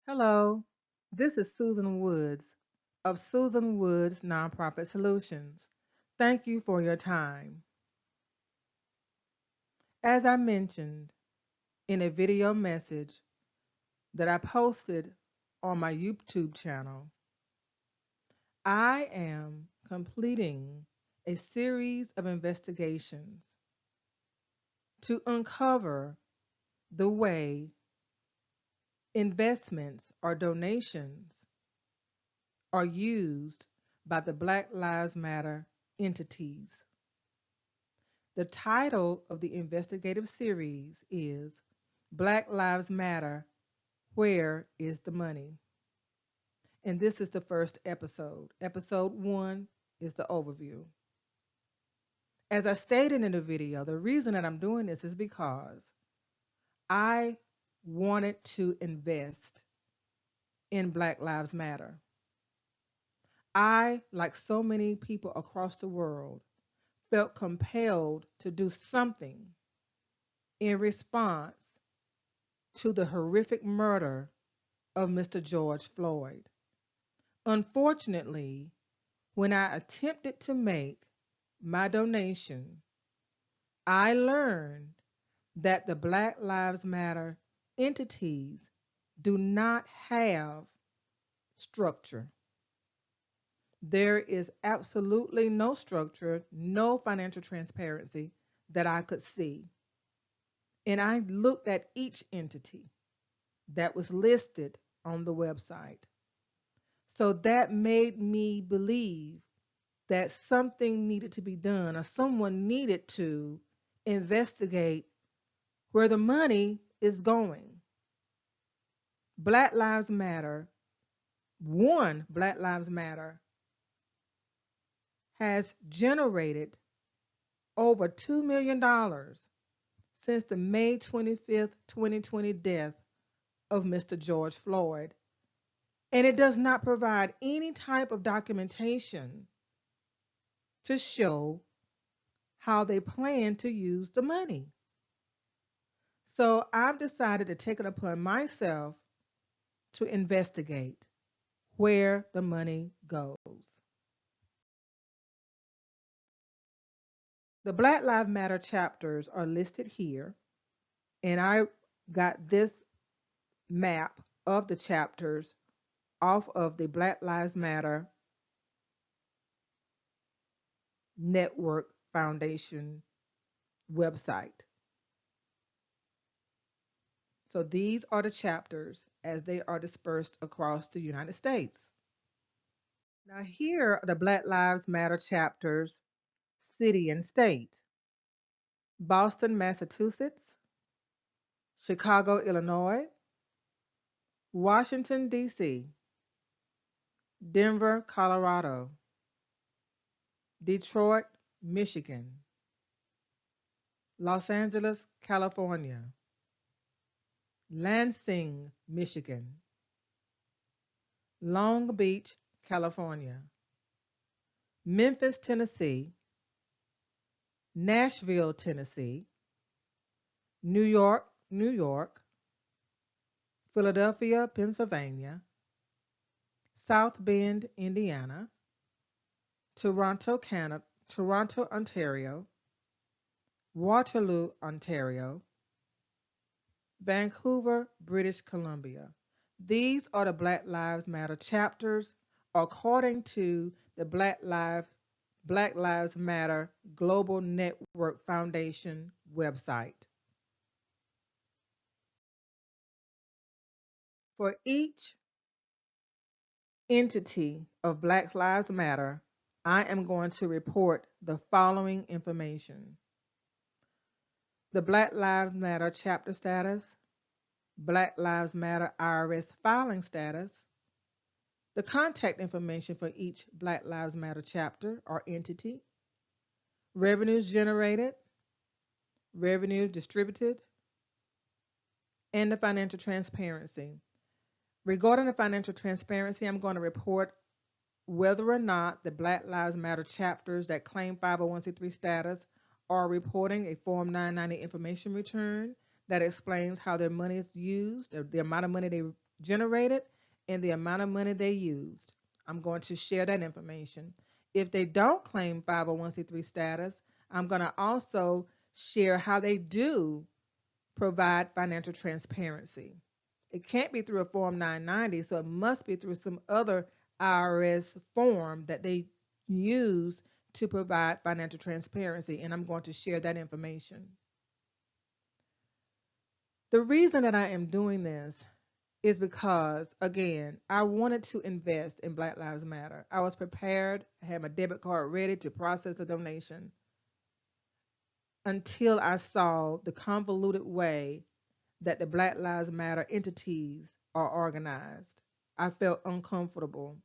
Hello, this is Susan Woods of Susan Woods Nonprofit Solutions. Thank you for your time. As I mentioned in a video message that I posted on my YouTube channel, I am completing a series of investigations to uncover the way investments or donations are used by the Black Lives Matter entities. The title of the investigative series is Black Lives Matter, Where is the Money? And this is the first episode. Episode 1 is the overview. As I stated in the video, the reason that I'm doing this is because I wanted to invest in Black Lives Matter. I, like so many people across the world, felt compelled to do something in response to the horrific murder of Mr. George Floyd. Unfortunately, when I attempted to make my donation, I learned that the Black Lives Matter entities do not have structure. There is absolutely no structure, no financial transparency that I could see. And I looked at each entity that was listed on the website. So that made me believe that something needed to be done or someone needed to investigate where the money is going. Black Lives Matter, one Black Lives Matter, has generated over $2 million since the May 25th, 2020 death of Mr. George Floyd. And it does not provide any type of documentation to show how they plan to use the money. So I've decided to take it upon myself to investigate where the money goes. The Black Lives Matter chapters are listed here, and I got this map of the chapters off of the Black Lives Matter Network Foundation website. So these are the chapters as they are dispersed across the United States. Now, here are the Black Lives Matter chapters, city and state: Boston, Massachusetts; Chicago, Illinois; Washington, D.C.; Denver, Colorado; Detroit, Michigan; Los Angeles, California; Lansing, Michigan; Long Beach, California; Memphis, Tennessee; Nashville, Tennessee; New York, New York; Philadelphia, Pennsylvania; South Bend, Indiana; Toronto, Canada; Toronto, Ontario; Waterloo, Ontario; Vancouver, British Columbia. These are the Black Lives Matter chapters according to the Black Lives Matter Global Network Foundation website. For each entity of Black Lives Matter, I am going to report the following information: the Black Lives Matter chapter status, Black Lives Matter IRS filing status, the contact information for each Black Lives Matter chapter or entity, revenues generated, revenue distributed, and the financial transparency. Regarding the financial transparency, I'm going to report whether or not the Black Lives Matter chapters that claim 501c3 status are reporting a Form 990 information return that explains how their money is used, the amount of money they generated and the amount of money they used. I'm going to share that information. If they don't claim 501c3 status, I'm going to also share how they do provide financial transparency. It can't be through a Form 990, so it must be through some other IRS form that they use to provide financial transparency, and I'm going to share that information. The reason that I am doing this is because, again, I wanted to invest in Black Lives Matter. I was prepared, I had my debit card ready to process a donation until I saw the convoluted way that the Black Lives Matter entities are organized. I felt uncomfortable.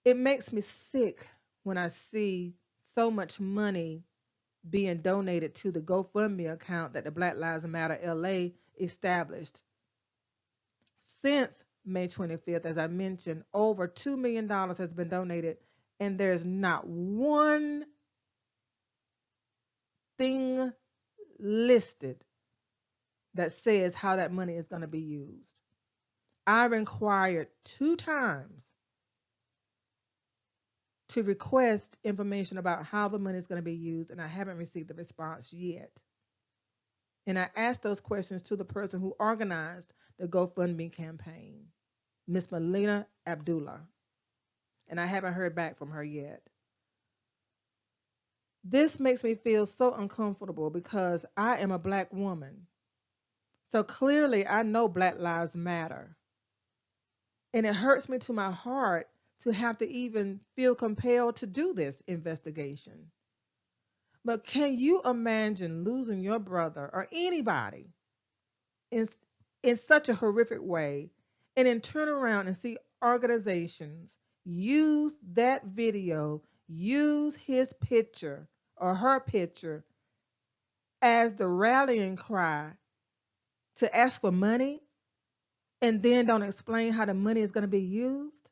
It makes me sick when I see so much money being donated to the GoFundMe account that the Black Lives Matter LA established. Since May 25th, as I mentioned, over $2 million has been donated, and there's not one thing listed that says how that money is going to be used. I've inquired 2 times to request information about how the money is going to be used, and I haven't received the response yet. And I asked those questions to the person who organized the GoFundMe campaign, Miss Melina Abdullah, and I haven't heard back from her yet. This makes me feel so uncomfortable because I am a Black woman. So clearly, I know Black Lives Matter. And it hurts me to my heart to have to even feel compelled to do this investigation. But can you imagine losing your brother or anybody in, in such a horrific way and then turn around and see organizations use that video, use his picture or her picture as the rallying cry to ask for money and then don't explain how the money is going to be used?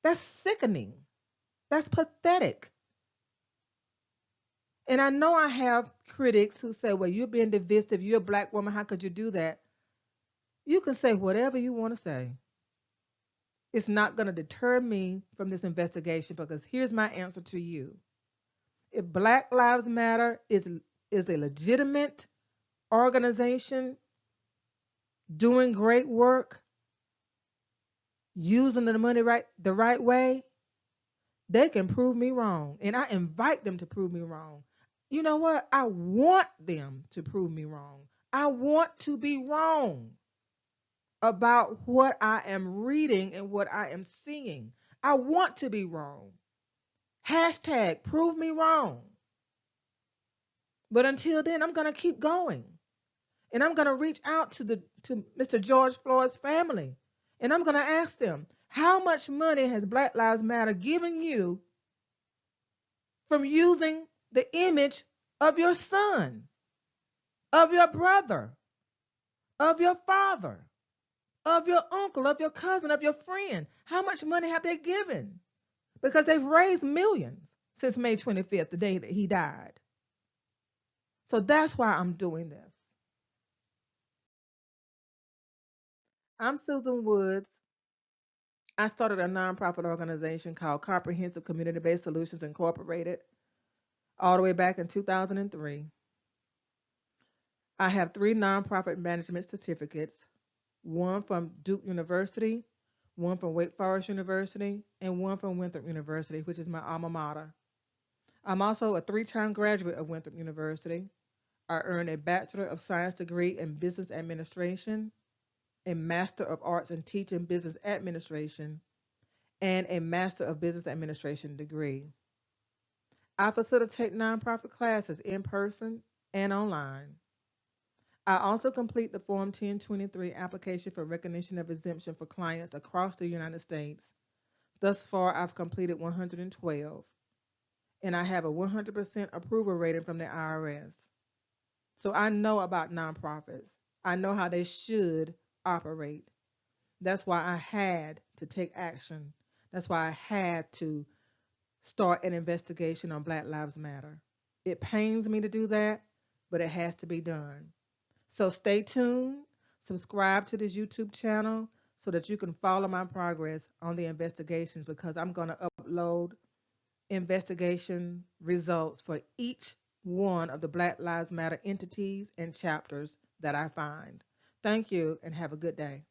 That's sickening. That's pathetic. And I know I have critics who say, well, you're being divisive. You're a Black woman. How could you do that? You can say whatever you want to say. It's not going to deter me from this investigation because here's my answer to you. If Black Lives Matter is a legitimate organization doing great work, using the money the right way, they can prove me wrong. And I invite them to prove me wrong. You know what? I want them to prove me wrong. I want to be wrong about what I am reading and what I am seeing. I want to be wrong. Hashtag prove me wrong. But until then, I'm going to keep going. And I'm going to reach out to Mr. George Floyd's family. And I'm going to ask them, how much money has Black Lives Matter given you from using the image of your son, of your brother, of your father, of your uncle, of your cousin, of your friend? How much money have they given? Because they've raised millions since May 25th, the day that he died. So that's why I'm doing this. I'm Susan Woods. I started a nonprofit organization called Comprehensive Community-Based Solutions Incorporated all the way back in 2003. I have 3 nonprofit management certificates, one from Duke University, one from Wake Forest University, and one from Winthrop University, which is my alma mater. I'm also a 3-time graduate of Winthrop University. I earned a Bachelor of Science degree in Business Administration, a Master of Arts in Teaching Business Administration, and a Master of Business Administration degree. I facilitate nonprofit classes in person and online. I also complete the Form 1023 application for recognition of exemption for clients across the United States. Thus far, I've completed 112, and I have a 100% approval rating from the IRS. So I know about nonprofits. I know how they should operate. That's why I had to take action. That's why I had to start an investigation on Black Lives Matter. It pains me to do that, but it has to be done. So stay tuned Subscribe to this YouTube channel so that you can follow my progress on the investigations, because I'm going to upload investigation results for each one of the Black Lives Matter entities and chapters that I find. Thank you and have a good day.